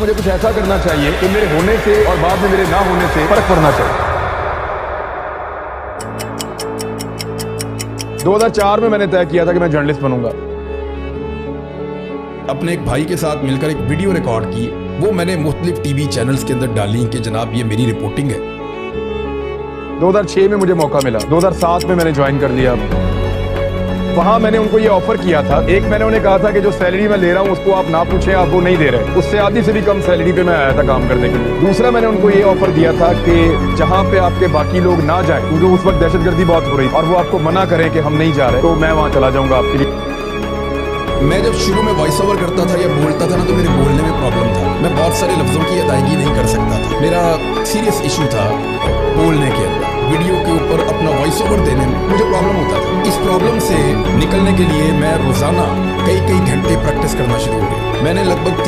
मुझे कुछ ऐसा करना चाहिए कि मेरे होने से और बाद में मेरे ना होने से फर्क पड़ना चाहिए। 2004 में मैंने तय किया था कि मैं जर्नलिस्ट बनूंगा। अपने एक भाई के साथ मिलकर एक वीडियो रिकॉर्ड की, वो मैंने मुख्तलिफ टीवी चैनल्स के अंदर डाली कि जनाब ये मेरी रिपोर्टिंग है। 2006 में मुझे मौका मिला, 2007 में मैंने ज्वाइन कर लिया। वहां मैंने उनको ये ऑफर किया था। एक मैंने उन्हें कहा था कि जो सैलरी मैं ले रहा हूं उसको आप ना पूछें, आप वो नहीं दे रहे। उससे आधी से भी कम सैलरी पे मैं आया था काम करने के लिए। दूसरा मैंने उनको ये ऑफर दिया था कि जहां पे आपके बाकी लोग ना जाएं, क्योंकि उस वक्त दहशतगर्दी बहुत हो रही और वो आपको मना करें कि हम नहीं जा रहे, तो मैं वहां चला जाऊंगा आपके लिए। मैं जब शुरू में वॉइस ओवर करता था या बोलता था ना, तो मेरे बोलने में प्रॉब्लम था। मैं बहुत सारे लफ्जों की अदायगी नहीं कर सकता था। मेरा सीरियस इशू था बोलने के अंदर। वीडियो के ऊपर अपना वॉइस ओवर देने में मुझे प्रॉब्लम होता था। इस प्रॉब्लम से निकलने के लिए मैं रोजाना कई घंटे प्रैक्टिस करना शुरू हो गया। मैंने लगभग